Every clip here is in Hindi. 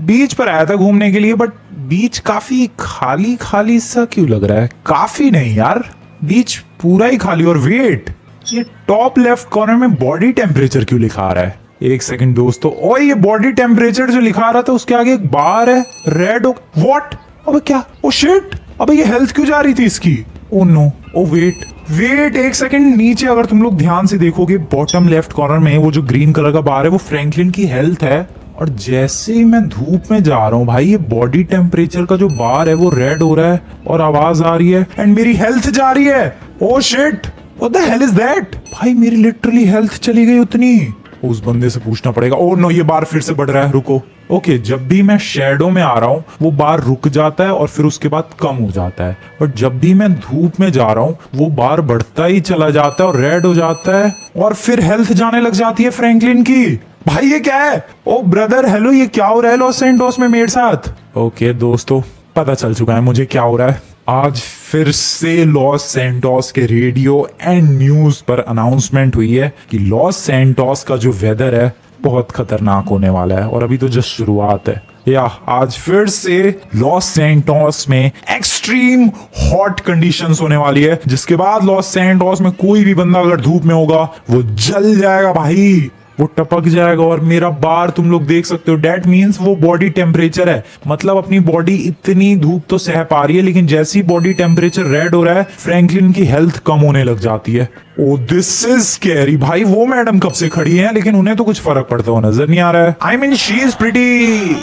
बीच पर आया था घूमने के लिए, बट बीच काफी खाली खाली सा क्यों लग रहा है? काफी नहीं यार, बीच पूरा ही खाली। और वेट, ये टॉप लेफ्ट कॉर्नर में बॉडी टेम्परेचर क्यों लिखा आ रहा है? एक सेकंड दोस्तों, ओ ये बॉडी टेम्परेचर जो लिखा आ रहा था उसके आगे एक बार है, रेड। व्हाट? अबे क्या? ओ शिट, अबे ये हेल्थ क्यों जा रही थी इसकी? Oh no, oh wait wait एक सेकंड, नीचे अगर तुम लोग ध्यान से देखोगे बॉटम लेफ्ट कॉर्नर में वो जो ग्रीन कलर का बार है वो फ्रैंकलिन की हेल्थ है। और जैसे ही मैं धूप में जा रहा हूँ भाई, ये बॉडी टेम्परेचर का जो बार है वो रेड हो रहा है और आवाज आ रही है एंड मेरी हेल्थ जा रही है। Oh shit, what the hell is that? भाई मेरी लिटरली हेल्थ चली गई उतनी। उस बंदे से पूछना पड़ेगा। ओ नो, ये बार फिर से बढ़ रहा है, रुको। ओके, जब भी मैं शेडो में आ रहा हूँ वो बार रुक जाता है और फिर उसके बाद कम हो जाता है, बट जब भी मैं धूप में जा रहा हूँ वो बार बढ़ता ही चला जाता है और रेड हो जाता है और फिर हेल्थ जाने लग जाती है फ्रैंकलिन की। भाई ये क्या है? ओ ब्रदर, हेलो, ये क्या हो रहा है लॉस सैंटोस में मेरे साथ? ओके दोस्तों, पता चल चुका है मुझे क्या हो रहा है। आज फिर से लॉस सैंटोस के रेडियो एंड न्यूज पर अनाउंसमेंट हुई है कि लॉस सैंटोस का जो वेदर है बहुत खतरनाक होने वाला है और अभी तो जस्ट शुरुआत है। या आज फिर से लॉस सैंटोस में एक्सट्रीम हॉट कंडीशंस होने वाली है, जिसके बाद लॉस सैंटोस में कोई भी बंदा अगर धूप में होगा वो जल जाएगा भाई, वो टपक जाएगा। और मेरा बार तुम लोग देख सकते हो, डेट मीन्स वो बॉडी टेम्परेचर है, मतलब अपनी बॉडी इतनी धूप तो सह पा रही है, लेकिन जैसे ही बॉडी टेम्परेचर रेड हो रहा है फ्रैंकलिन की हेल्थ कम होने लग जाती है। ओ दिस इज स्कैरी भाई। वो मैडम कब से खड़ी हैं लेकिन उन्हें तो कुछ फर्क पड़ता हुआ नजर नहीं आ रहा है। I mean she is pretty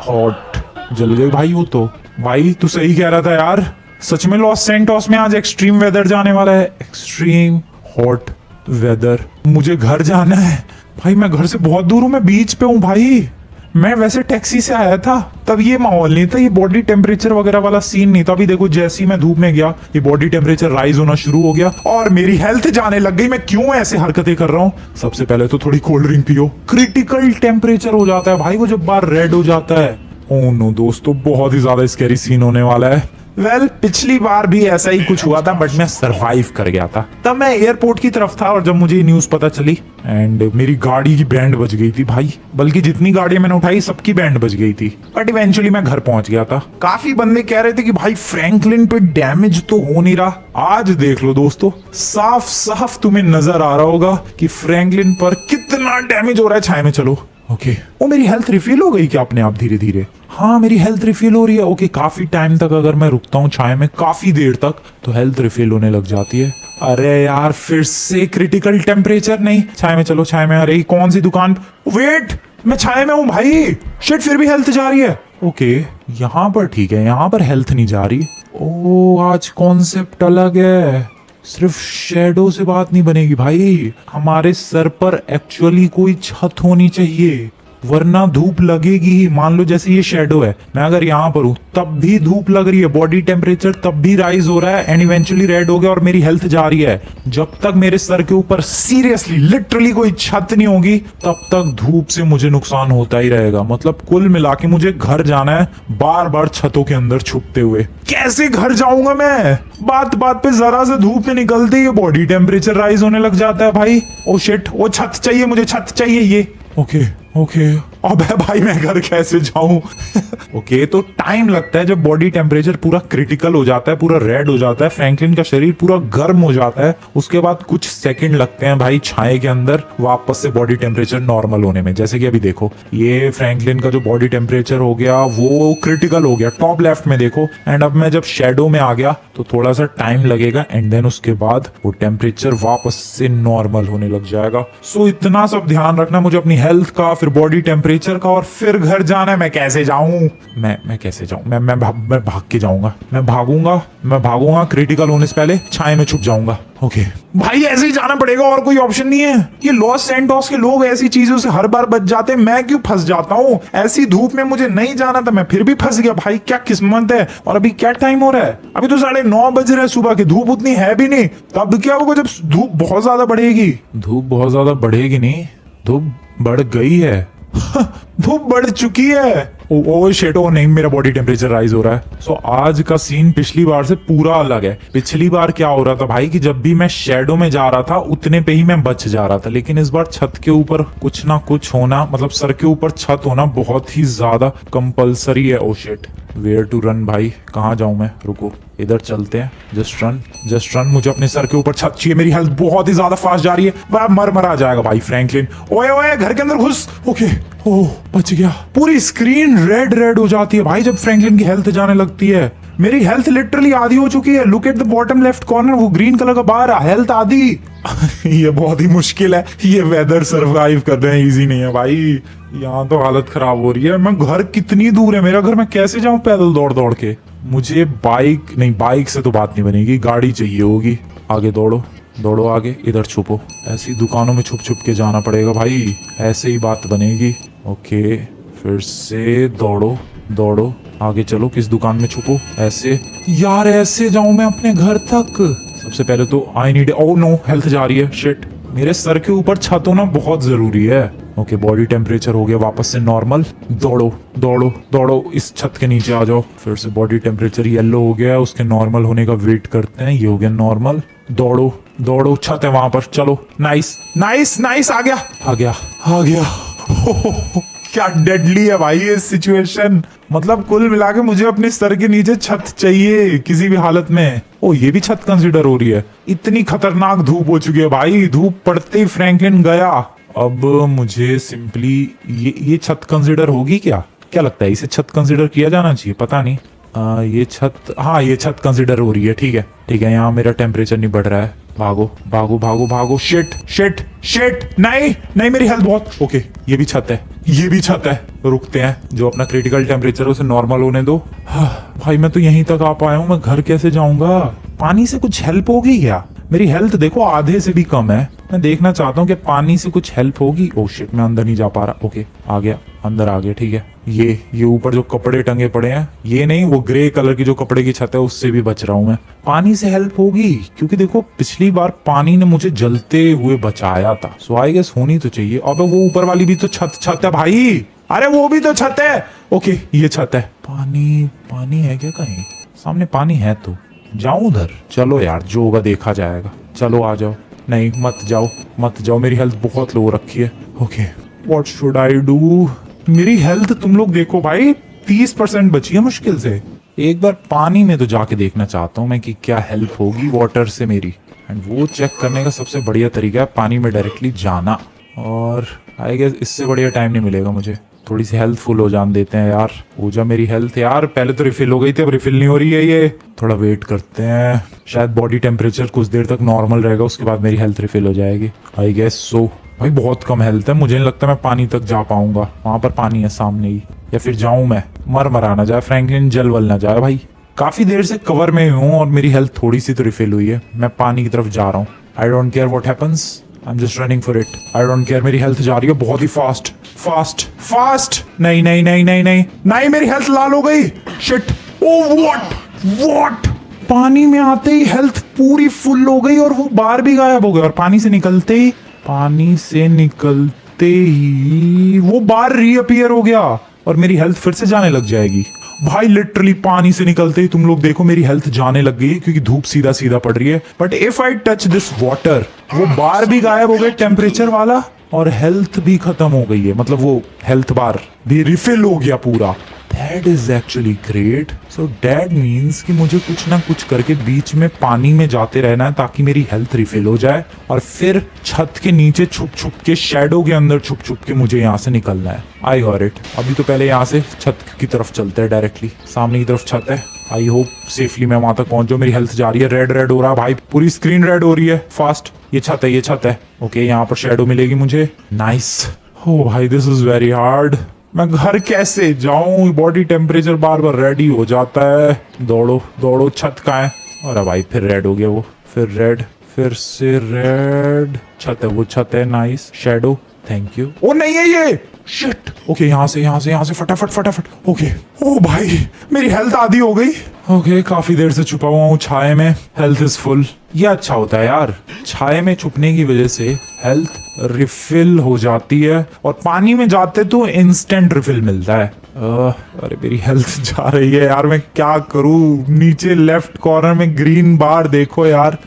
hot. जल गई भाई वो तो। भाई तू सही कह रहा था यार, सच में लॉस सैंटोस में आज एक्सट्रीम वेदर जाने वाला है, एक्सट्रीम हॉट वेदर। मुझे घर जाना है भाई, मैं घर से बहुत दूर हूँ, मैं बीच पे हूँ भाई। मैं वैसे टैक्सी से आया था, तब ये माहौल नहीं था, ये बॉडी टेम्परेचर वगैरह वाला सीन नहीं था। अभी देखो जैसे ही मैं धूप में गया ये बॉडी टेम्परेचर राइज होना शुरू हो गया और मेरी हेल्थ जाने लग गई। मैं क्यों ऐसे हरकतें कर रहा हूँ? सबसे पहले तो थोड़ी कोल्ड ड्रिंक पियो। क्रिटिकल टेम्परेचर हो जाता है भाई वो जब बार रेड हो जाता है। ओह नो दोस्तों, बहुत ही ज्यादा स्कैरी सीन होने वाला है। वेल, पिछली बार भी ऐसा ही कुछ हुआ था बट मैं सरवाइव कर गया था। तब मैं एयरपोर्ट की तरफ था और जब मुझे न्यूज पता चली एंड मेरी गाड़ी की बैंड बज गई थी भाई, बल्कि जितनी गाड़ी मैंने उठाई सबकी बैंड बज गई थी, बट इवेंचुअली मैं घर पहुंच गया था। काफी बंदे कह रहे थे कि भाई फ्रैंकलिन पे डैमेज तो हो नहीं रहा। आज देख लो दोस्तों, साफ साफ तुम्हें नजर आ रहा होगा कि फ्रैंकलिन पर कितना डैमेज हो रहा है। छाया में चलो। ओके, वो मेरी हेल्थ रिफिल हो गई क्या अपने आप धीरे धीरे? हाँ, मेरी हेल्थ रिफिल हो रही है। ओके, काफी टाइम तक अगर मैं रुकता हूँ छाया में, काफी देर तक, तो हेल्थ रिफिल होने लग जाती है। अरे यार, फिर से क्रिटिकल टेम्परेचर। नहीं, छाया में चलो, छाया में। अरे कौन सी दुकान? वेट, मैं छाया में हूँ भाई। शिट, फिर भी हेल्थ जा रही है। ओके, यहाँ पर ठीक है, यहाँ पर हेल्थ नहीं जा रही। ओ, आज कॉन्सेप्ट अलग है। सिर्फ शेडो से बात नहीं बनेगी भाई, हमारे सर पर एक्चुअली कोई छत होनी चाहिए, वरना धूप लगेगी ही। मान लो जैसे ये शेडो है, मैं अगर यहाँ पर हूँ तब भी धूप लग रही है, बॉडी टेम्परेचर तब भी राइज हो रहा है एंड इवेंचुअली रेड हो गया और मेरी हेल्थ जा रही है। जब तक मेरे सर के ऊपर सीरियसली लिटरली कोई छत नहीं होगी तब तक धूप से मुझे नुकसान होता ही रहेगा। मतलब कुल मिला के मुझे घर जाना है बार बार छतों के अंदर छुपते हुए। कैसे घर जाऊंगा मैं? बात बात पे जरा से धूप में निकलते ही बॉडी टेम्परेचर राइज होने लग जाता है भाई। ओ शिट, वो छत चाहिए मुझे, छत चाहिए ये। ओके ओके, अबे भाई मैं घर कैसे जाऊं? ओके, तो टाइम लगता है जब बॉडी टेम्परेचर पूरा क्रिटिकल हो जाता है, पूरा रेड हो जाता है, फ्रैंकलिन का शरीर पूरा गर्म हो जाता है। उसके बाद कुछ सेकंड लगते हैं भाई छाए के अंदर वापस से बॉडी टेम्परेचर नॉर्मल होने में। जैसे कि अभी देखो, ये फ्रैंकलिन का जो बॉडी टेम्परेचर हो गया वो क्रिटिकल हो गया, टॉप लेफ्ट में देखो। एंड अब मैं जब शेडो में आ गया तो थोड़ा सा टाइम लगेगा एंड देन उसके बाद वो टेम्परेचर वापस से नॉर्मल होने लग जाएगा। सो इतना सब ध्यान रखना, मुझे अपनी हेल्थ का, फिर बॉडी टेम्परेचर का, और फिर घर जाना है। मैं कैसे जाऊं? मैं कैसे जाऊं? मैं भाग के जाऊंगा। मैं भागूंगा क्रिटिकल होने से पहले छाए में छुप जाऊंगा। ओके भाई, ऐसे ही जाना पड़ेगा, और कोई ऑप्शन नहीं है। ये लॉस सैंटोस के लोग ऐसी चीजों से हर बार बच जाते हैं, मैं क्यों फंस जाता हूँ? ऐसी धूप में मुझे नहीं जाना था, मैं फिर भी फंस गया भाई। क्या किस्मत है। और अभी क्या टाइम हो रहा है? अभी तो 9:30 बज रहे हैं सुबह के, धूप उतनी है भी नहीं। तब क्या होगा जब धूप बहुत ज्यादा बढ़ेगी? धूप बहुत ज्यादा बढ़ेगी नहीं, धूप बढ़ गई है। धूप बढ़ चुकी है। ओ शेट, ओ नहीं, मेरा बॉडी टेम्परेचर राइज हो रहा है। सो आज का सीन पिछली बार से पूरा अलग है। पिछली बार क्या हो रहा था भाई कि जब भी मैं शेडो में जा रहा था उतने पे ही मैं बच जा रहा था, लेकिन इस बार छत के ऊपर कुछ ना कुछ होना, मतलब सर के ऊपर छत होना बहुत ही ज्यादा कंपलसरी है। Oh shit, where to run भाई, कहाँ जाऊं मैं? रुको, इधर चलते हैं। Just run, just run. मुझे अपने सर के ऊपर छत चाहिए। मेरी हेल्थ बहुत ही ज्यादा फास्ट जा रही है, बड़ा मर आ जाएगा भाई फ्रैंकलिन। ओए ओए, घर के अंदर घुस। ओके, ओह बच गया। पूरी स्क्रीन रेड हो जाती है भाई जब फ्रैंकलिन की हेल्थ जाने लगती है। मेरी हेल्थ लिटरली आधी हो चुकी है। Look at the bottom left corner, वो ग्रीन कलर का बार, हेल्थ आधी। ये बहुत ही मुश्किल है, ये वेदर सरवाइव कर रहे हैं, इजी नहीं है भाई। यहाँ तो हालत खराब हो रही है। मैं घर कितनी दूर है मेरा घर, मैं कैसे जाऊं पैदल दौड़ के? मुझे बाइक से तो बात नहीं बनेगी, गाड़ी चाहिए होगी। आगे दौड़ो आगे, इधर छुपो। ऐसी दुकानों में छुप के जाना पड़ेगा भाई, ऐसे ही बात बनेगी। ओके, फिर से दौड़ो आगे चलो। किस दुकान में छुपो? ऐसे यार, ऐसे जाऊं मैं अपने घर तक? सबसे पहले तो I need, oh no, health जा रही है। शिट, मेरे सर के ऊपर छत होना बहुत जरूरी है। ओके, बॉडी टेम्परेचर हो गया वापस से नॉर्मल। दौड़ो, इस छत के नीचे आ जाओ। फिर से बॉडी टेम्परेचर येलो हो गया, उसके नॉर्मल होने का वेट करते हैं। ये हो गया नॉर्मल। दौड़ो, छत है वहां पर, चलो। नाइस, आ गया। क्या डेडली है भाई ये सिचुएशन। मतलब कुल मिला के मुझे अपने सर के नीचे छत चाहिए किसी भी हालत में। ओ, ये भी छत कंसीडर हो रही है। इतनी खतरनाक धूप हो चुकी है भाई, धूप पड़ते ही फ्रैंकलिन गया। अब मुझे सिंपली ये छत कंसीडर होगी क्या लगता है? इसे छत कंसीडर किया जाना चाहिए, पता नहीं। ये छत कंसीडर हो रही है। ठीक है, यहाँ मेरा टेम्परेचर नहीं बढ़ रहा है। भागो। शिट, नहीं, मेरी हेल्थ बहुत। ओके, ये भी छत है। रुकते हैं, जो अपना क्रिटिकल टेम्परेचर उसे नॉर्मल होने दो। भाई मैं तो यहीं तक आ पाया हूँ, मैं घर कैसे जाऊंगा? पानी से कुछ हेल्प होगी क्या? मेरी हेल्थ देखो आधे से भी कम है। मैं देखना चाहता हूँ कि पानी से कुछ हेल्प होगी। ओह शिट, मैं अंदर नहीं जा पा रहा। ओके, अंदर आ गया। ठीक है, ये ऊपर जो कपड़े टंगे पड़े हैं, ये नहीं, वो ग्रे कलर की जो कपड़े की छत है, उससे भी बच रहा हूँ मैं। पानी से हेल्प होगी, क्योंकि देखो पिछली बार पानी ने मुझे जलते हुए बचाया था। सो आई गेस होनी तो चाहिए। अब वो ऊपर वाली भी तो छत है भाई। अरे वो भी तो छत है। ओके, ये छत है। पानी है क्या कहीं? सामने पानी है तो जाऊं उधर? चलो यार, जो होगा देखा जाएगा। चलो आ जाओ। नहीं, मत जाओ, मेरी हेल्थ बहुत लो रखी है। Okay, what should I do? मेरी हेल्थ तुम लोग देखो भाई, 30% बची है मुश्किल से। एक बार पानी में तो जाके देखना चाहता हूँ मैं कि क्या हेल्प होगी वाटर से मेरी। एंड वो चेक करने का सबसे बढ़िया तरीका है पानी में डायरेक्टली जाना। और आई गेस इससे बढ़िया टाइम नहीं मिलेगा मुझे। थोड़ी सी हेल्थ फुल हो जान देते हैं यार। हो जा मेरी हेल्थ यार, पहले तो रिफिल हो गई थी, अब रिफिल नहीं हो रही है। ये थोड़ा वेट करते हैं, शायद बॉडी टेम्परेचर कुछ देर तक नॉर्मल रहेगा, उसके बाद मेरी हेल्थ रिफिल हो जाएगी आई गेस सो। भाई बहुत कम हेल्थ है, मुझे नहीं लगता मैं पानी तक जा पाऊंगा। वहां पर पानी है सामने ही, या फिर जाऊं मैं? मर ना जाए फ्रैंकलिन, जल वल ना जाए भाई। काफी देर से कवर में हूँ और मेरी हेल्थ थोड़ी सी तो रिफिल हुई है। मैं पानी की तरफ जा रहा हूँ। आई don't care what happens, I am just running for it. I don't care. मेरी हेल्थ जा रही है बहुत ही फास्ट। नहीं, मेरी हेल्थ लाल हो गई। Shit, oh what? पानी में आते ही हेल्थ पूरी फुल हो गई और वो बार भी गायब हो गया। और पानी से निकलते ही वो बार रीअपीयर हो गया और मेरी हेल्थ फिर से जाने लग जाएगी। भाई लिटरली पानी से निकलते ही तुम लोग देखो मेरी हेल्थ जाने लग गई है, क्योंकि धूप सीधा पड़ रही है। But if I touch this water, वो बार भी गायब हो गए टेम्परेचर वाला, और हेल्थ भी खत्म हो गई है। मतलब वो हेल्थ बार भी रिफिल हो गया पूरा। That is actually great. So that means कि मुझे कुछ ना कुछ करके बीच में पानी में जाते रहना है ताकि मेरी हेल्थ रिफिल हो जाए, और फिर छत के नीचे छुप के, शैडो के अंदर छुप के मुझे यहाँ से निकलना है। I got it. अभी तो पहले यहाँ से छत की तरफ चलते हैं डायरेक्टली। सामने की तरफ छत है। आई होप सेफली मैं वहां तक पहुंच जाऊं। मेरी हेल्थ जा रही है, रेड हो रहा है भाई, पूरी स्क्रीन रेड हो रही है फास्ट। ये छत है। ओके, यहाँ पर शैडो मिलेगी मुझे। नाइस। ओ भाई, दिस इज वेरी हार्ड। मैं घर कैसे जाऊं? बॉडी टेम्परेचर बार रेडी हो जाता है। दौड़ो, छत कहाँ है? अरे भाई फिर रेड हो गया वो, फिर रेड, फिर से रेड। छत है। नाइस। Shadow, thank you. ओ नहीं है ये, शिट। ओके, यहाँ से फटाफट। ओके, ओ भाई मेरी हेल्थ आधी हो गई। ओके, काफी देर से छुपा हुआ हूँ छाए में, हेल्थ इज फुल। ये अच्छा होता है यार, छाए में छुपने की वजह से हेल्थ रिफिल हो जाती है, और पानी में जाते तो इंस्टेंट रिफिल मिलता है। अरे मेरी हेल्थ जा रही है यार, मैं क्या करूं। नीचे लेफ्ट कॉर्नर में ग्रीन बार देखो यार।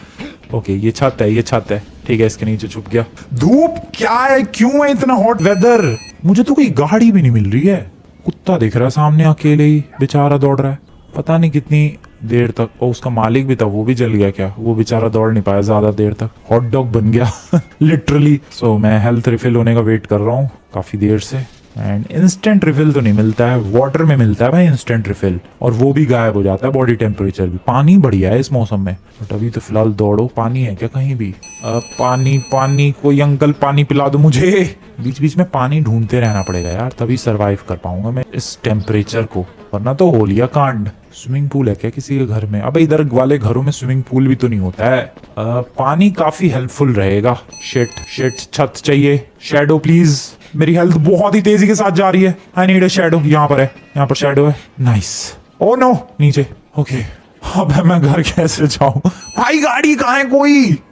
ओके ये छत है, ये छत है, ठीक है, इसके नीचे छुप गया। धूप क्या है, क्यों है इतना हॉट वेदर। मुझे तो कोई गाड़ी भी नहीं मिल रही है। कुत्ता दिख रहा है सामने अकेले ही, बेचारा दौड़ रहा है, पता नहीं कितनी देर तक। और उसका मालिक भी था, वो भी जल गया क्या? वो बेचारा दौड़ नहीं पाया ज्यादा देर तक, हॉट डॉग बन गया लिटरली। सो मैं हेल्थ रिफिल होने का वेट कर रहा हूँ काफी देर से। एंड इंस्टेंट रिफिल तो नहीं मिलता है, वाटर में मिलता है भाई इंस्टेंट रिफिल, और वो भी गायब हो जाता है बॉडी टेम्परेचर भी। पानी बढ़िया है इस मौसम में, बट अभी तो फिलहाल दौड़ो। पानी है क्या कहीं भी? पानी पानी, कोई अंकल पानी पिला दो मुझे। बीच बीच में पानी ढूंढते रहना पड़ेगा यार, तभी सरवाइव कर पाऊंगा मैं इस टेम्परेचर को, वरना तो हो लिया कांड। स्विमिंग पूल है क्या किसी के घर में? अब इधर वाले घरों में स्विमिंग पूल भी तो नहीं होता है। पानी काफी हेल्पफुल रहेगा। शिट शिट, छत चाहिए। शैडो प्लीज, मेरी हेल्थ बहुत ही तेजी के साथ जा रही है। I need a shadow. यहाँ पर है, यहाँ पर शैडो है। नाइस। ओ नो, नीचे। ओके अब मैं घर कैसे जाऊं भाई? गाड़ी कहाँ है?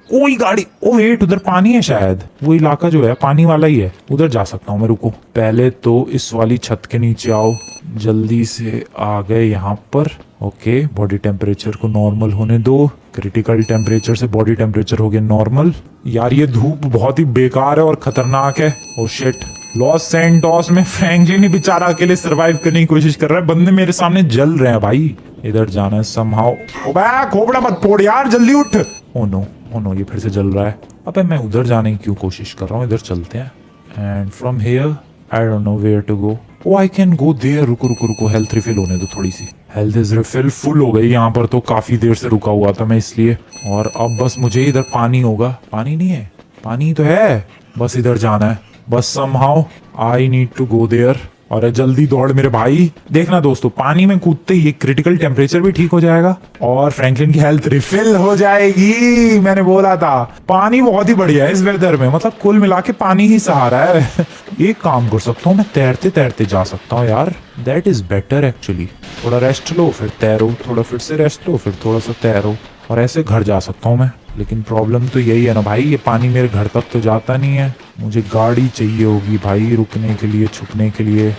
कोई गाड़ी। ओ वेट, उधर पानी है शायद। वो इलाका जो है पानी वाला ही है, उधर जा सकता हूँ मैं। रुको, पहले तो इस वाली छत के नीचे आओ। जल्दी से आ गए यहाँ पर। ओके, बॉडी टेम्परेचर को नॉर्मल होने दो। क्रिटिकल टेम्परेचर से बॉडी टेम्परेचर हो गया नॉर्मल। यार ये धूप बहुत ही बेकार है और खतरनाक है। ओ शिट, लॉस सैंटोस में फ्रैंकलिन ही बेचारा अकेले सरवाइव करने की कोशिश कर रहा है। बंदे मेरे सामने जल रहे हैं भाई। इधर जाना है समहाउ। खोपड़ा मत फोड़ यार, जल्दी उठ। ओ नो, ये फिर से जल रहा है। अबे मैं उधर जाने की क्यों कोशिश कर रहा हूँ? इधर चलते हैं। And from here I don't know where to go. Oh I can go there. रुको, हेल्थ रिफिल होने दो थोड़ी सी। हेल्थ इज रिफिल फुल हो गई यहाँ पर, तो काफी देर से रुका हुआ था मैं इसलिए। और अब बस मुझे इधर पानी होगा। पानी नहीं है? पानी तो है, बस इधर जाना है। बस somehow I need to go there. और जल्दी दौड़ मेरे भाई। देखना दोस्तों, पानी में कूदते ही क्रिटिकल टेम्परेचर भी ठीक हो जाएगा और फ्रैंकलिन की हेल्थ रिफिल हो जाएगी। मैंने बोला था, पानी बहुत ही बढ़िया है इस वेदर में। मतलब कुल मिला के पानी ही सहारा है। एक काम कर सकता हूँ मैं, तैरते तैरते जा सकता हूँ यार। That is better actually. थोड़ा रेस्ट लो फिर तैरो, थोड़ा फिर से रेस्ट लो फिर थोड़ा सा तैरो, और ऐसे घर जा सकता हूँ मैं। लेकिन प्रॉब्लम तो यही है ना भाई, ये पानी मेरे घर तक तो जाता नहीं है। मुझे गाड़ी चाहिए होगी भाई, रुकने के लिए, छुपने के लिए।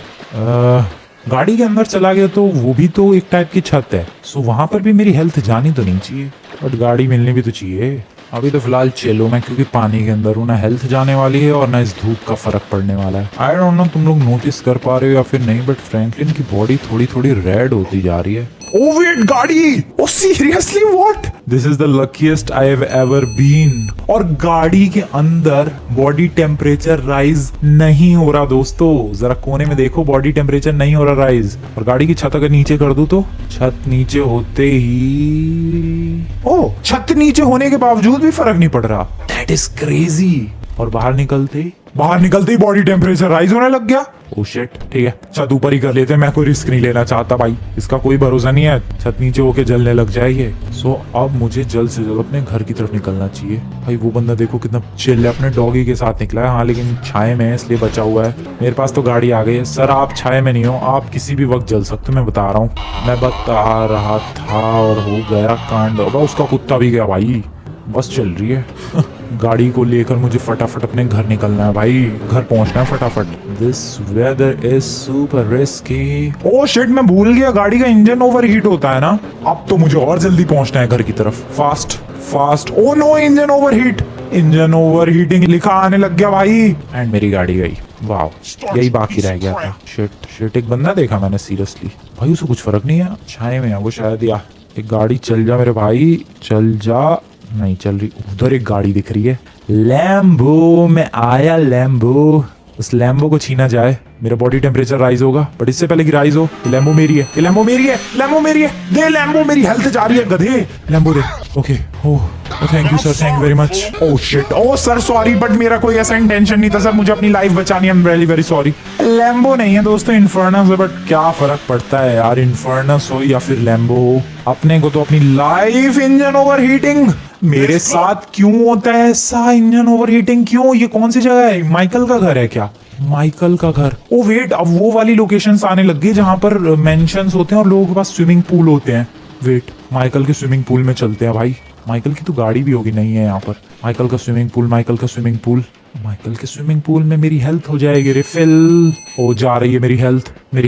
गाड़ी के अंदर चला गया तो वो भी तो एक टाइप की छत है, सो वहां पर भी मेरी हेल्थ जानी तो नहीं चाहिए, बट गाड़ी मिलनी भी तो चाहिए। अभी तो फिलहाल चलो मैं, क्योंकि पानी के अंदर हूँ, ना हेल्थ जाने वाली है और ना इस धूप का फर्क पड़ने वाला है। आई डोंट नो तुम लोग नोटिस कर पा रहे हो या फिर नहीं, बट फ्रैंकलिन की बॉडी थोड़ी थोड़ी रेड होती जा रही है। Oh wait, गाड़ी! Oh seriously, what? This is the luckiest I have ever been. और गाड़ी के अंदर बॉडी टेम्परेचर राइज नहीं हो रहा दोस्तों। जरा कोने में देखो, बॉडी टेम्परेचर नहीं हो रहा राइज। और गाड़ी की छत अगर नीचे कर दूं तो छत नीचे होते ही, ओ छत नीचे होने के बावजूद भी फर्क नहीं पड़ रहा। That is crazy. और बाहर निकलते ही बॉडी टेम्परेचर राइज होने लग गया। ओ शिट, ठीक है, छत ऊपर ही कर लेते हैं। मैं कोई रिस्क नहीं लेना चाहता भाई, इसका कोई भरोसा नहीं है, छत नीचे होके जलने लग जाएगी। सो अब मुझे जल्द से जल्द अपने घर की तरफ निकलना चाहिए। भाई वो बंदा देखो कितना चिल है, अपने डॉगी के साथ निकला है। हाँ लेकिन छाए में है इसलिए बचा हुआ है। मेरे पास तो गाड़ी आ गई है। सर आप छाए में नहीं हो, आप किसी भी वक्त जल सकते हो, मैं बता रहा हूँ। मैं बता रहा था और हो गया कांड। उसका कुत्ता भी गया भाई। बस चल रही है गाड़ी को लेकर मुझे फटाफट अपने घर निकलना है भाई, घर पहुंचना है फटाफट। This weather is super risky. Oh shit, मैं भूल गया गाड़ी का इंजन ओवरहीट होता है ना। अब तो मुझे और जल्दी पहुंचना है घर की तरफ। Fast. Oh no, engine overheating लिखा आने लग गया भाई। एंड मेरी गाड़ी गई। वाह, यही बाकी रह गया था। शिट, एक बंदा देखा मैंने सीरियसली। भाई उसे कुछ फर्क नहीं है, छाए में है वो शायद। या एक गाड़ी चल जा मेरे भाई, चल जा। नहीं चल रही। उधर एक गाड़ी दिख रही है, लैम्बो। मैं आया लैम्बो। उस लैम्बो को छीना जाए, मेरा बॉडी टेम्परेचर राइज होगा, बट इससे पहले कि राइज हो, लैम्बो मेरी है। दे लैम्बो, मेरी हेल्थ जा रही है गधे। Lambo they. Okay, oh thank you sir, thank you very much. Oh shit, oh sir sorry, but मेरा कोई ऐसा इंटेंशन नहीं था सर, मुझे अपनी लाइफ बचानी है। आई am very very sorry. Lambo नहीं है दोस्तों, इन्फर्नस है, बट क्या फर्क पड़ता है यार, इन्फर्नस हो या फिर लैम्बो हो, अपने को तो अपनी लाइफ। इंजन ओवरहीटिंग मेरे साथ क्यों होता है ऐसा? इंजन ओवरहीटिंग क्यों? ये कौन सी जगह है? माइकल का घर है क्या? माइकल का घर। ओ वेट, अब वो वाली लोकेशंस आने लग गई जहां पर मेंशंस होते हैं और लोगों के पास स्विमिंग पूल होते हैं। वेट, माइकल के स्विमिंग पूल में चलते हैं भाई। माइकल की तो गाड़ी भी होगी, नहीं है यहाँ पर। माइकल का स्विमिंग पूल। माइकल के स्विमिंग पूल में मेरी हेल्थ हो जाएगी रिफिल। ओ जा रही है मेरी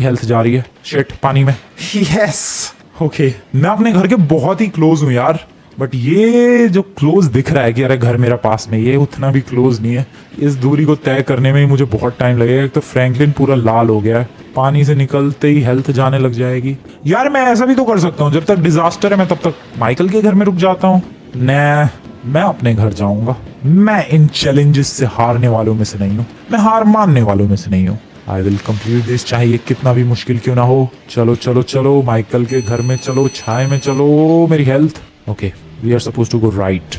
हेल्थ जा रही है। शिट, पानी में। यस ओके, मैं अपने घर के बहुत ही क्लोज हूँ यार, बट ये जो क्लोज दिख रहा है कि अरे घर मेरा पास में, ये उतना भी क्लोज नहीं है। इस दूरी को तय करने में ही मुझे बहुत टाइम लगेगा। एक तो फ्रैंकलिन पूरा लाल हो गया है, पानी से निकलते ही हेल्थ जाने लग जाएगी। यार मैं ऐसा भी तो कर सकता हूँ, जब तक डिजास्टर है मैं तब तक माइकल के घर में रुक जाता हूँ। मैं अपने घर जाऊंगा। मैं इन चैलेंजेस से हारने वालों में से नहीं हूँ, मैं हार मानने वालों में से नहीं हूँ। आई विल कंप्लीट दिस, चाहे ये कितना भी मुश्किल क्यों ना हो। चलो चलो चलो, माइकल के घर में चलो, छाए में चलो। मेरी health okay, we are suppose to go right.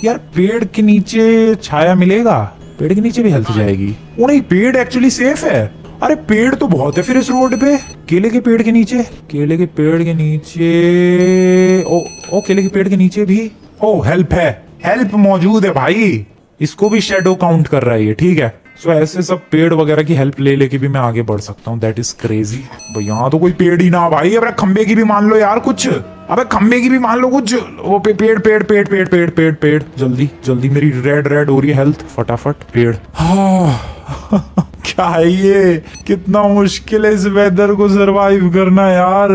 यार पेड़ के नीचे छाया मिलेगा, पेड़ के नीचे भी हेल्थ जाएगी। वो नहीं, पेड़ एक्चुअली सेफ है। अरे पेड़ तो बहुत है फिर इस रोड पे। केले के पेड़ के नीचे, केले के पेड़ के नीचे, ओ केले के पेड़ के नीचे भी ओ हेल्प है, हेल्प मौजूद है भाई। इसको भी शेडो काउंट कर रहा है ये, ठीक है। सो ऐसे सब पेड़ वगैरह की हेल्प ले लेके भी मैं आगे बढ़ सकता हूँ। That is crazy. यहाँ तो कोई पेड़ ही ना भाई। अबे खंबे की भी मान लो यार कुछ, अबे खंबे की भी मान लो कुछ। वो पेड़ पेड़ पेड़ पेड़ पेड़ पेड़ पेड़, जल्दी जल्दी, मेरी रेड हो रही है हेल्थ, फटाफट पेड़। क्या है ये, कितना मुश्किल है इस वेदर को सरवाइव करना यार।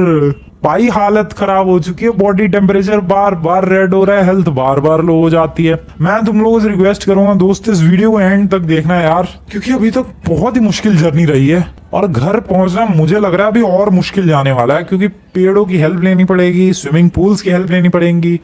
भाई हालत खराब हो चुकी है, बॉडी टेम्परेचर बार बार रेड हो रहा है, हेल्थ बार बार लो हो जाती है। मैं तुम लोगों से रिक्वेस्ट करूंगा दोस्त, इस वीडियो को एंड तक देखना यार, क्योंकि अभी तक बहुत ही मुश्किल जर्नी रही है और घर पहुंचना मुझे लग रहा है अभी और मुश्किल जाने वाला है, क्योंकि पेड़ों की हेल्प लेनी पड़ेगी, स्विमिंग पूल्स की हेल्प लेनी पड़ेगी।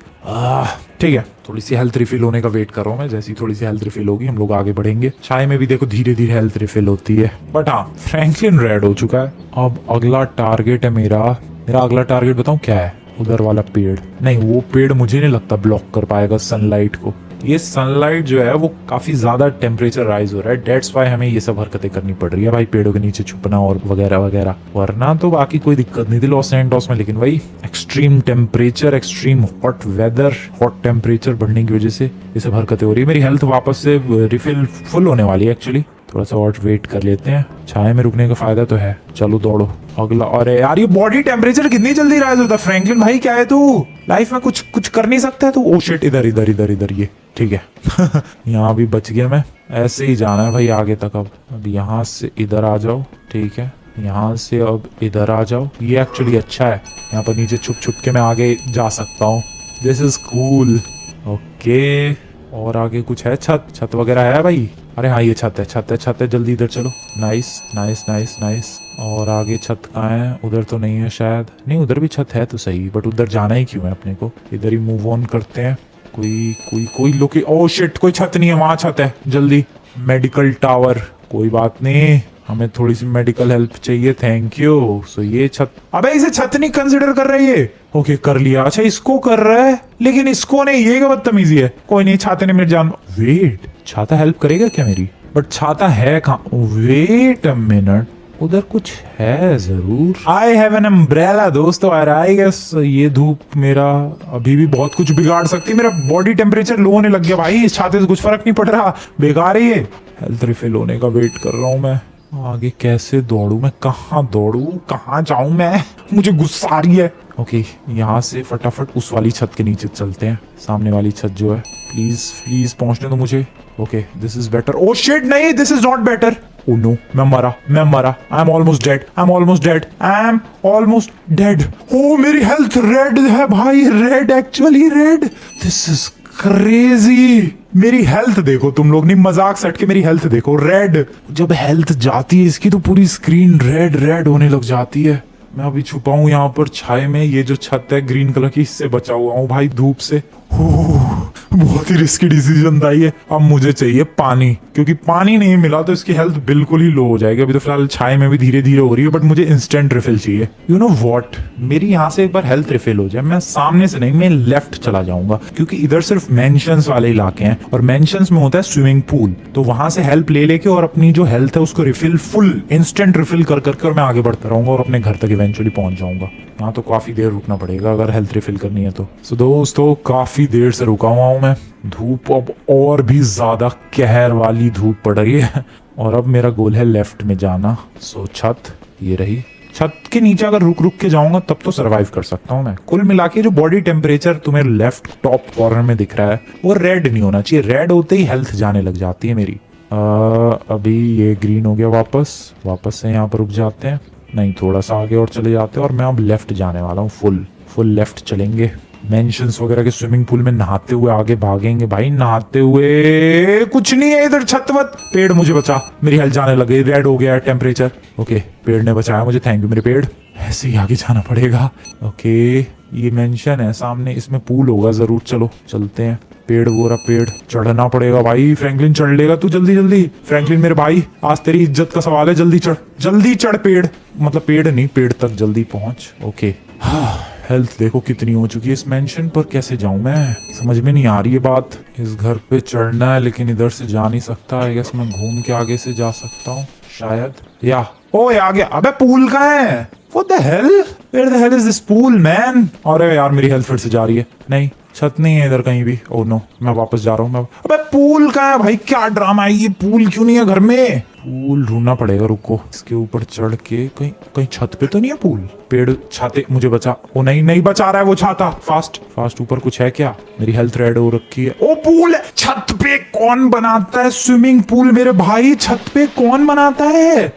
ठीक है, थोड़ी सी हेल्थ रिफिल होने का वेट कर रहा हूँ मैं। जैसी थोड़ी सी हेल्थ रिफिल होगी हम लोग आगे बढ़ेंगे। चाय में भी देखो धीरे धीरे हेल्थ रिफिल होती है। बट हाँ, फ्रैंकलिन रेड हो चुका है। अब अगला टारगेट है मेरा अगला टारगेट बताऊं क्या है? उधर वाला पेड़। नहीं, वो पेड़ मुझे नहीं लगता ब्लॉक कर पाएगा सनलाइट को। ये सनलाइट जो है वो काफी ज्यादा टेम्परेचर राइज हो रहा है, डेट्स वाई हमें ये सब हरकतें करनी पड़ रही है भाई, पेड़ों के नीचे छुपना और वगैरह वगैरह। वरना तो बाकी कोई दिक्कत नहीं थी लॉस एंटोस में, लेकिन वही extreme temperature, extreme hot weather, hot temperature बढ़ने की वजह से ये सब हरकतें हो रही है। मेरी हेल्थ वापस से रिफिल फुल होने वाली है एक्चुअली। थोड़ा सा और वेट कर लेते हैं, छाए में रुकने का फायदा तो है। चलो दौड़ो अगला। अरे यार ये बॉडी टेम्परेचर कितनी जल्दी राइज होता है। फ्रैंकलिन भाई क्या है तू, लाइफ में कुछ कर नहीं सकता है तू? ओ शिट, इधर इधर इधर इधर, ये ठीक है। यहाँ भी बच गया मैं। ऐसे ही जाना है भाई आगे तक। अब यहाँ से इधर आ जाओ, ठीक है। यहाँ से अब इधर आ जाओ, ये एक्चुअली अच्छा है। यहाँ पर नीचे छुप छुप के मैं आगे जा सकता हूँ। This is cool. ओके, और आगे कुछ है? छत वगैरह है भाई? अरे हाँ, ये छत है, जल्दी इधर चलो। Nice nice nice nice. और आगे छत कहाँ है? उधर तो नहीं है शायद। नहीं, उधर भी छत है तो सही, बट उधर जाना ही क्यों है अपने को? इधर ही मूव ऑन करते हैं। कोई लोके, ओह शिट, कोई छत नहीं है, वहां छत है। जल्दी, मेडिकल टावर। कोई बात नहीं, हमें थोड़ी सी मेडिकल हेल्प चाहिए, थैंक यू। सो ये छत, अबे इसे छत नहीं कंसिडर कर रही है। ओके कर लिया। अच्छा इसको कर रहा है, लेकिन इसको नहीं, ये क्या बदतमीजी है। कोई नहीं, छाते ने मेरी जान। वेट, छाता हेल्प करेगा क्या मेरी? बट छाता है कहाँ? वेट अ मिनट, उधर कुछ है जरूर। आई हैव एन अम्ब्रेला दोस्तों। आई गेस ये धूप मेरा अभी भी बहुत कुछ बिगाड़ सकती है। मेरा बॉडी टेम्परेचर लो होने लग गया भाई, इस छाते से कुछ फर्क नहीं पड़ रहा, बेकार ही है। हेल्थ रिफिल होने का वेट कर रहा हूँ मैं। आगे कैसे दौड़ू मैं? कहाँ दौड़ू, कहाँ जाऊं मैं? मुझे गुस्सा आ रही है। ओके, यहाँ से फटाफट उस वाली छत के नीचे चलते हैं, सामने वाली छत जो है। प्लीज पहुंचने दो मुझे। Okay, this is better. Oh shit, नहीं, this is not better. Oh no, मैं मरा। I am almost dead. ओ मेरी हेल्थ रेड है भाई, red, actually red. This is crazy. मेरी हेल्थ देखो तुम लोग, नहीं मजाक सट के, मेरी हेल्थ देखो रेड। जब हेल्थ जाती है इसकी तो पूरी स्क्रीन रेड होने लग जाती है। मैं अभी छुपा हूँ यहाँ पर छाए में। ये जो छत है ग्रीन कलर की, इससे बचा हुआ हूँ भाई धूप से। बहुत ही रिस्की डिसीजन था ये। अब मुझे चाहिए पानी, क्योंकि पानी नहीं मिला तो इसकी हेल्थ बिल्कुल ही लो हो जाएगी। अभी तो फिलहाल छाए में भी धीरे धीरे हो रही है, बट मुझे इंस्टेंट रिफिल चाहिए। यू नो व्हाट, मेरी यहाँ से एक बार हेल्थ रिफिल हो जाए, मैं सामने से नहीं, मैं लेफ्ट चला जाऊंगा, क्योंकि इधर सिर्फ मेंशंस वाले इलाके हैं और मेंशंस में होता है स्विमिंग पूल। तो वहां से हेल्प ले लेके और अपनी जो हेल्थ है उसको रिफिल, फुल इंस्टेंट रिफिल कर कर मैं आगे बढ़ता रहूंगा और अपने घर तक इवेंचुअली पहुंच जाऊंगा। यहाँ तो काफी देर रुकना पड़ेगा अगर हेल्थ रिफिल करनी है तो। सो दोस्तों, काफी देर से रुका हुआ हूँ मैं। धूप अब और भी ज्यादा कहर वाली धूप पड़ रही है और अब मेरा गोल है लेफ्ट में जाना। सो छत ये रही, छत के नीचे अगर रुक रुक के जाऊंगा तब तो सरवाइव कर सकता हूँ मैं। कुल मिला के जो बॉडी टेम्परेचर तुम्हें लेफ्ट टॉप कॉर्नर में दिख रहा है वो रेड नहीं होना चाहिए। रेड होते ही हेल्थ जाने लग जाती है मेरी। अभी ये ग्रीन हो गया। वापस से यहाँ पर रुक जाते हैं। नहीं, थोड़ा सा आगे और चले जाते हैं और मैं अब लेफ्ट जाने वाला हूँ। फुल लेफ्ट चलेंगे। मेंशंस वगैरह के स्विमिंग पूल में नहाते हुए आगे भागेंगे भाई। नहाते हुए कुछ नहीं है इधर। छतवत पेड़ मुझे बचा, मेरी हेल्थ जाने लगी। रेड हो गया टेम्परेचर। ओके, पेड़ ने बचाया मुझे, थैंक यू मेरे पेड़। ऐसे ही आगे जाना पड़ेगा। ओके, ये मेंशन है सामने, इसमें पूल होगा जरूर। चलो चलते हैं। पेड़ गोरा पेड़ चढ़ना पड़ेगा भाई। फ्रैंकलिन चढ़ लेगा तू जल्दी। फ्रैंकलिन मेरे भाई, आज तेरी इज्जत का सवाल है। जल्दी चढ़ पेड़, मतलब पेड़ नहीं, पेड़ तक जल्दी पहुंच। ओके, हेल्थ देखो कितनी हो चुकी है। इस मेंशन पर कैसे जाऊं मैं, समझ में नहीं आ रही है बात। इस घर पे चढ़ना है लेकिन इधर से जा नहीं सकता। आई गेस मैं घूम के आगे से जा सकता हूँ शायद। ओए आ गया। अबे पूल कहाँ है? What the hell? Where the hell is this pool, man? अरे यार मेरी हेल्थ फिर से जा रही है। नहीं, छत नहीं है इधर कहीं भी। ओह नो, मैं वापस जा रहा हूँ। अबे पूल कहाँ है भाई? क्या ड्रामा है ये? पूल क्यों नहीं है घर में? पूल ढूंढना पड़ेगा, रुको। इसके ऊपर चढ़ के कहीं छत पे तो नहीं है पूल? पेड़ छाते मुझे बचा। ओ नहीं बचा रहा है वो छाता। फास्ट ऊपर कुछ है क्या? मेरी हेल्थ रेड हो रखी है। ओ पूल है। छत पे कौन बनाता है स्विमिंग पूल मेरे भाई? छत पे कौन बनाता है?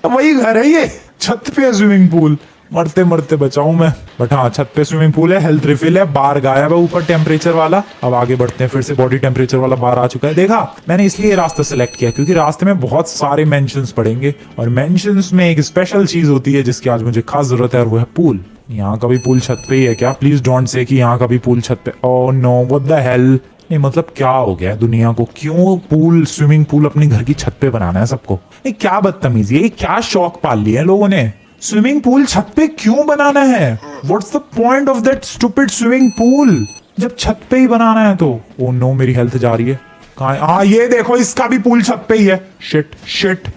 वही घर है ये, छत पे है स्विमिंग पूल। मरते बचाऊं मैं। बट हाँ, छत पे स्विमिंग पूल है, हेल्थ रिफिल है, बार गायब है ऊपर टेम्परेचर वाला। अब आगे बढ़ते हैं। फिर से बॉडी टेम्परेचर वाला बार आ चुका है। देखा, मैंने इसलिए ये रास्ता सिलेक्ट किया क्योंकि रास्ते में बहुत सारे मेंशंस पड़ेंगे और मेंशंस में एक स्पेशल चीज होती है जिसकी आज मुझे खास जरूरत है और वो है पूल। यहाँ का भी पूल छत पे ही है क्या? प्लीज डोंट से कि यहाँ का भी पूल छत पे। Oh no, what the hell? नहीं मतलब क्या हो गया दुनिया को? क्यों पूल, स्विमिंग पूल अपने घर की छत पे बनाना है सबको? नहीं, क्या बदतमीजी है, क्या शौक पाल लिया है लोगों ने? स्विमिंग पूल छत पे क्यों बनाना है? What's the point of that stupid swimming pool जब छत पे ही बनाना है तो? ओह नो, मेरी हेल्थ जा रही है। कहाँ है? हाँ ये देखो, इसका भी पूल छत पे ही है। शिट।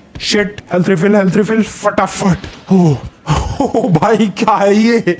हेल्थ रिफिल फटाफट। ओ भाई क्या है ये?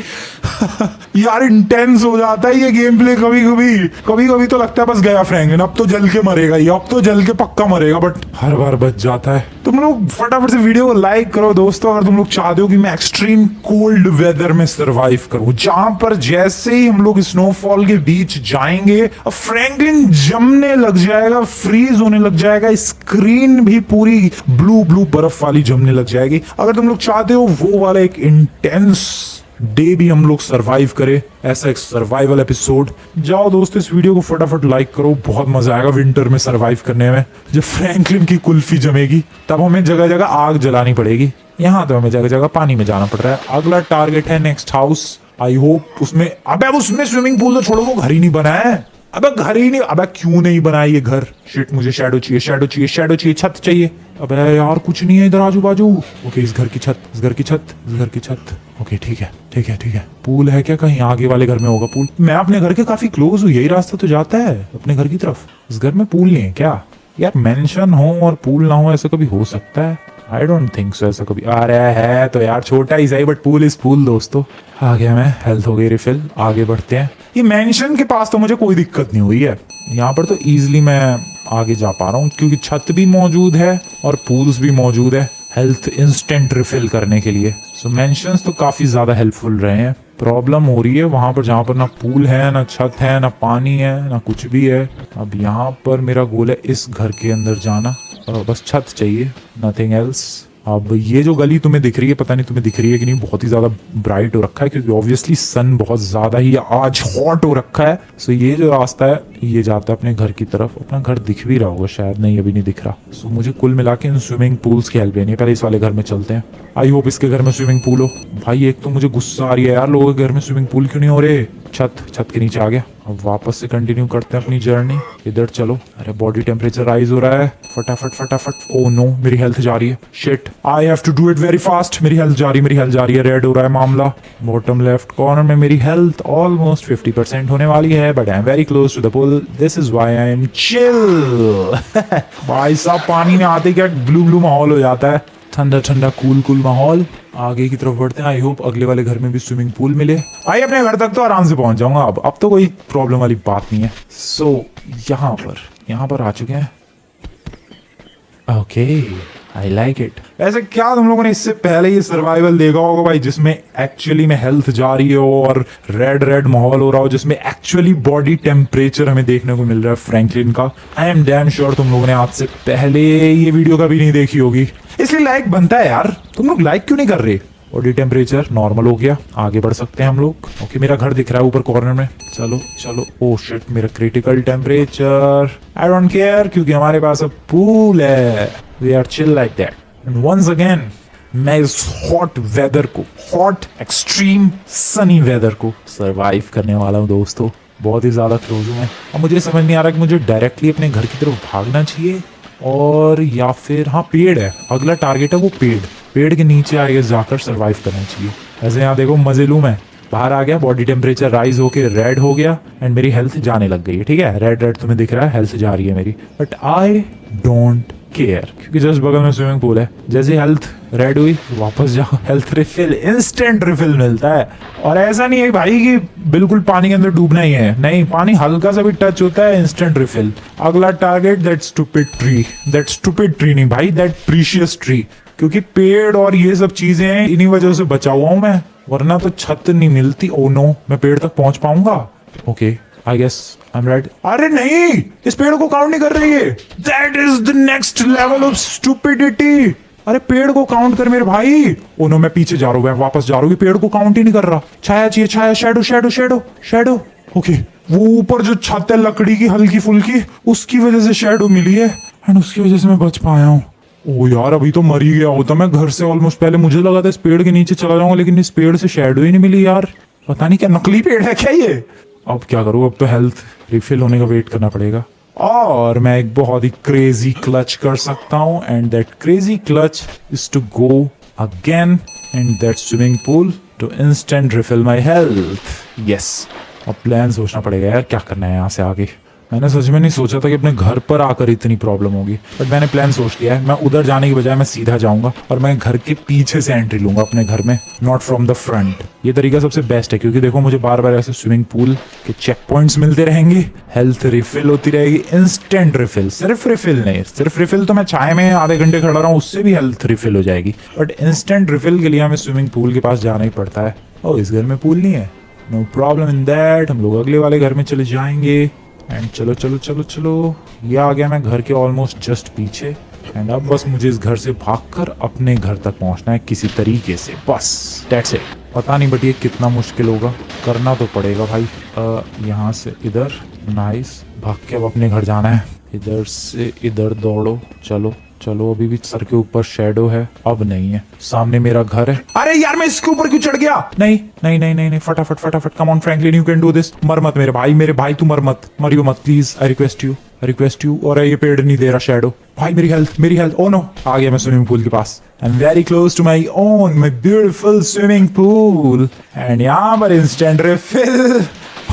यार इंटेंस हो जाता है ये गेम प्ले कभी तो लगता है बस गया फ्रैंकलिन, अब तो जल के मरेगा ये, अब तो जल के पक्का मरेगा, बट हर बार बच जाता है। तुम लोग फटाफट से वीडियो को लाइक करो दोस्तों अगर तुम लोग चाहते हो कि मैं एक्सट्रीम कोल्ड वेदर में सरवाइव करूं, जहां पर जैसे ही हम लोग स्नोफॉल के बीच जाएंगे फ्रैंकलिन जमने लग जाएगा, फ्रीज होने लग जाएगा, स्क्रीन भी पूरी ब्लू बर्फ वाली जमने लग जाएगी। अगर तुम लोग चाहते हो वो वाला एक इंटेंस डे भी हम लोग सरवाइव करे, ऐसा एक सर्वाइवल एपिसोड, जाओ दोस्तों इस वीडियो को फटाफट लाइक करो। बहुत मजा आएगा विंटर में सरवाइव करने में। जब फ्रैंकलिन की कुल्फी जमेगी तब हमें जगह जगह आग जलानी पड़ेगी। यहाँ तो हमें जगह जगह पानी में जाना पड़ रहा है। अगला टारगेट है नेक्स्ट हाउस। आई होप उसमें, अबे उसमें स्विमिंग पूल तो छोड़ो, वो घर ही नहीं बना है। अबे घर ही नहीं, अबे क्यों नहीं बनाया ये घर? शिट, मुझे शैडो चाहिए, छत चाहिए। अबे यार कुछ नहीं है इधर आजू बाजू। ओके, इस घर की छत। ओके ठीक है। पूल है क्या कहीं? आगे वाले घर में होगा पूल। मैं अपने घर के काफी क्लोज हूँ, यही रास्ता तो जाता है अपने घर की तरफ। इस घर में पूल नहीं है क्या? यार मेंशन हो और पूल ना हो, ऐसा कभी हो सकता है? आई डोंट थिंक सो ऐसा कभी। आ रहा है तो यार छोटा ही सही, बट पूल इज पूल दोस्तों। आ गया मैं, हेल्थ हो गई रिफिल। आगे बढ़ते हैं। ये मेंशन के पास तो मुझे कोई दिक्कत नहीं हुई है, यहाँ पर तो इजीली मैं आगे जा पा रहा हूँ क्योंकि छत भी मौजूद है और पूल्स भी मौजूद है हेल्थ इंस्टेंट रिफिल करने के लिए। सो मेंशंस तो काफी ज्यादा हेल्पफुल रहे हैं। प्रॉब्लम हो रही है वहां पर जहां पर ना पूल है, ना छत है, ना पानी है, ना कुछ भी है। अब यहाँ पर मेरा गोल है इस घर के अंदर जाना, बस छत चाहिए, नथिंग एल्स। अब ये जो गली तुम्हें दिख रही है, पता नहीं तुम्हें दिख रही है कि नहीं, बहुत ही ज्यादा ब्राइट हो रखा है क्योंकि ऑब्वियसली सन बहुत ज्यादा ही आज हॉट हो रखा है। सो ये जो रास्ता है ये जाता है अपने घर की तरफ। अपना घर दिख भी रहा होगा शायद, नहीं अभी नहीं दिख रहा। सो मुझे कुल मिला के इन स्विमिंग पूल्स की हेल्प लेनी है। पहले इस वाले घर में चलते हैं। आई होप इसके घर में स्विमिंग पूल हो। भाई एक तो मुझे गुस्सा आ रही है यार, लोगों के घर में स्विमिंग पूल क्यों नहीं हो रहे? छत के नीचे आ गया। अब वापस से कंटिन्यू करते हैं अपनी जर्नी। इधर चलो। अरे बॉडी टेम्परेचर राइज हो रहा है, फटाफट। ओह नो, मेरी हेल्थ जा रही है। Shit, I have to do it very fast. मेरी हेल्थ जा रही है, रेड हो रहा है मामला। बॉटम लेफ्ट कॉर्नर में मेरी हेल्थ ऑलमोस्ट 50% होने वाली है, but I am very close to the pool. This is why I am chill. भाई साहब पानी में आते क्या ब्लू माहौल हो जाता है, ठंडा कूल माहौल। आगे की तरफ बढ़ते हैं। आई होप अगले वाले घर में भी स्विमिंग पूल मिले। आई अपने घर तक तो आराम से पहुंच जाऊंगा। अब तो कोई प्रॉब्लम वाली बात नहीं है। सो यहाँ पर आ चुके हैं। Okay, I like it. ऐसे क्या तुम लोगों ने इससे पहले ये सर्वाइवल देखा होगा भाई, जिसमें एक्चुअली में हेल्थ जा रही हो और रेड रेड माहौल हो रहा हो, जिसमें एक्चुअली बॉडी टेम्परेचर हमें देखने को मिल रहा है फ्रैंकलिन का। आई एम डैम श्योर तुम लोगों ने आज से पहले ये वीडियो कभी नहीं देखी होगी, इसलिए लाइक बनता है यार। तुम लोग लाइक क्यों नहीं कर रहे? बॉडी टेम्परेचर नॉर्मल हो गया, आगे बढ़ सकते हैं हम लोग। ओके मेरा घर दिख रहा है ऊपर कॉर्नर में, चलो चलो। ओ शिट, मेरा critical temperature. I don't care क्योंकि हमारे पास अब पूल है। We are chill like that. And once again मैं इस हॉट वेदर को, हॉट एक्सट्रीम सनी वेदर को सरवाइव करने वाला हूँ दोस्तों। बहुत ही ज्यादा क्लोज हूँ मैं। अब मुझे समझ नहीं आ रहा कि मुझे डायरेक्टली अपने घर की तरफ भागना चाहिए और या फिर, हाँ पेड़ है, अगला टारगेट है वो पेड़ के नीचे आगे जाकर सरवाइव करना चाहिए। ऐसे यहाँ देखो मजे लूं मैं, बाहर आ गया, बॉडी टेम्परेचर राइज होके रेड हो गया एंड मेरी हेल्थ जाने लग गई है। ठीक है, रेड रेड तुम्हें दिख रहा है, हेल्थ जा रही है मेरी, बट आई डोंट केयर क्योंकि जस्ट बगल में स्विमिंग पूल है। जैसे हेल्थ रेड हुई वापस जाओ, हेल्थ रिफिल, इंस्टेंट रिफिल मिलता है। और ऐसा नहीं है भाई कि बिल्कुल पानी के अंदर डूबना ही है, नहीं, पानी हल्का सा भी टच होता है इंस्टेंट रिफिल। अगला टारगेट दैट स्टूपिड ट्री नहीं भाई, दैट प्रीशियस ट्री, क्योंकि पेड़ और ये सब चीजें हैं, इन्हीं वजह से बचा हुआ हूं मैं, वरना तो छत नहीं मिलती। ओ नो, मैं पेड़ तक पहुंच पाऊंगा? Okay I guess I am right. अरे नहीं, इस पेड़ को काउंट नहीं कर रही है। That is the next level of stupidity. अरे पेड़ को काउंट कर मेरे भाई। ओ नो, मैं पीछे जा रहा हूँ, मैं वापस जा रहा हूँ, पेड़ को काउंट ही नहीं कर रहा। छाया चाहिए, छाया, shadow shadow shadow shadow. Okay, वो ऊपर जो छत है लकड़ी की हल्की फुल्की, उसकी वजह से शैडो मिली है एंड उसकी वजह से मैं बच पाया हूँ। ओ यार, अभी तो मर ही गया होता मैं घर से ऑलमोस्ट। पहले मुझे लगा था इस पेड़ के नीचे चला जाऊंगा, लेकिन इस पेड़ से शैडो ही नहीं मिली यार। पता नहीं क्या नकली पेड़ है क्या ये। अब क्या करूँ, अब तो हेल्थ रिफिल होने का वेट करना पड़ेगा और मैं एक बहुत ही क्रेजी क्लच कर सकता हूँ and that crazy clutch is to go again in that swimming pool to instant refill my health. Yes, अब प्लान सोचना पड़ेगा यार, क्या करना है यहाँ से आगे। मैंने सच में नहीं सोचा था कि अपने घर पर आकर इतनी प्रॉब्लम होगी, बट मैंने प्लान सोच लिया है। मैं उधर जाने की बजाय मैं सीधा जाऊंगा और मैं घर के पीछे से एंट्री लूंगा अपने घर में, नॉट फ्रॉम द फ्रंट। ये तरीका सबसे बेस्ट है क्योंकि देखो मुझे बार बार ऐसे स्विमिंग पूल के चेक पॉइंट्स मिलते रहेंगे, हेल्थ रिफिल होती रहेगी, इंस्टेंट रिफिल। सिर्फ रिफिल नहीं, सिर्फ रिफिल तो मैं चाय में आधे घंटे खड़ा रहा हूँ, उससे भी हेल्थ रिफिल हो जाएगी, बट इंस्टेंट रिफिल के लिए हमें स्विमिंग पूल के पास जाना ही पड़ता है। ओ, इस घर में पूल नहीं है, नो प्रॉब्लम इन दैट। हम लोग अगले वाले घर में चले जाएंगे एंड चलो चलो चलो चलो, ये आ गया मैं घर के ऑलमोस्ट जस्ट पीछे एंड अब बस मुझे इस घर से भागकर अपने घर तक पहुंचना है किसी तरीके से, बस दैट्स इट। पता नहीं बट ये कितना मुश्किल होगा, करना तो पड़ेगा भाई। यहाँ से इधर, नाइस, भाग के अब अपने घर जाना है। इधर से इधर दौड़ो, चलो चलो। अभी भी सर के ऊपर शैडो है, अब नहीं है, सामने मेरा घर है। अरे यार, मैं इसके ऊपर क्यों चढ़ गया? नहीं नहीं नहीं नहीं नहीं, फटाफट फटाफट, come on Franklin, you can do this. मर मत मेरे भाई तू मर मत, मरियो मत प्लीज, आई रिक्वेस्ट यू। और ये पेड़ नहीं दे रहा शैडो भाई, मेरी हेल्थ। ओ नो, आ गया मैं स्विमिंग पूल के पास। I am very close to my beautiful swimming pool and यहाँ पर इंस्टेंट रिफिल।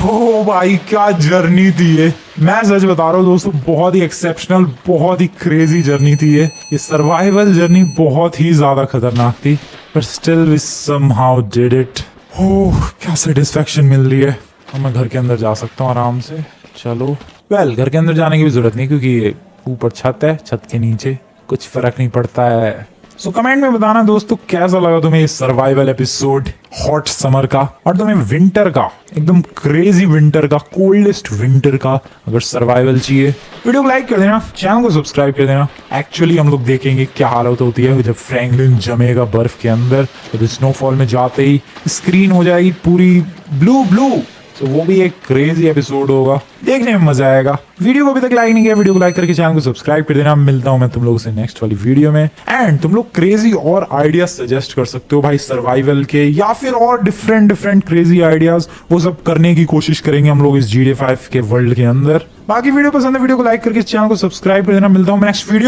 ओ भाई, क्या जर्नी थी ये, मैं सच बता रहा हूँ दोस्तों, बहुत ही एक्सेप्शनल, बहुत ही क्रेजी जर्नी थी ये सर्वाइवल जर्नी बहुत ही ज्यादा खतरनाक थी, but still we somehow did it. Oh, क्या सेटिस्फेक्शन मिल रही है। अब मैं घर के अंदर जा सकता हूँ आराम से। चलो, वेल, घर के अंदर जाने की भी जरूरत नहीं क्योंकि ऊपर छत है, छत के नीचे कुछ फर्क नहीं पड़ता है। सो कमेंट में बताना दोस्तों कैसा लगा तुम्हें ये सर्वाइवल एपिसोड हॉट समर का, और तुम्हें विंटर का, एकदम क्रेजी विंटर का, कोल्डेस्ट विंटर का अगर सर्वाइवल चाहिए, वीडियो को लाइक कर देना, चैनल को सब्सक्राइब कर देना। एक्चुअली हम लोग देखेंगे क्या हालत होती है जब फ्रैंकलिन जमेगा बर्फ के अंदर, तो स्नोफॉल में जाते ही स्क्रीन हो जाएगी पूरी ब्लू। तो वो भी एक क्रेजी एपिसोड होगा, देखने में मजा आएगा। वीडियो को अभी तक लाइक नहीं किया, वीडियो को लाइक करके चैनल को सब्सक्राइब कर देना। मिलता हूं मैं तुम लोगों से नेक्स्ट वाली वीडियो में। एंड तुम लोग क्रेजी और आइडियाज सजेस्ट कर सकते हो भाई सर्वाइवल के, या फिर और डिफरेंट क्रेजी आइडियाज, वो सब करने की कोशिश करेंगे हम लोग इस GTA 5 के वर्ल्ड के अंदर। बाकी वीडियो पसंद है, वीडियो को लाइक करके चैनल को सब्सक्राइब कर देना। मिलता हूं मैं नेक्स्ट वीडियो।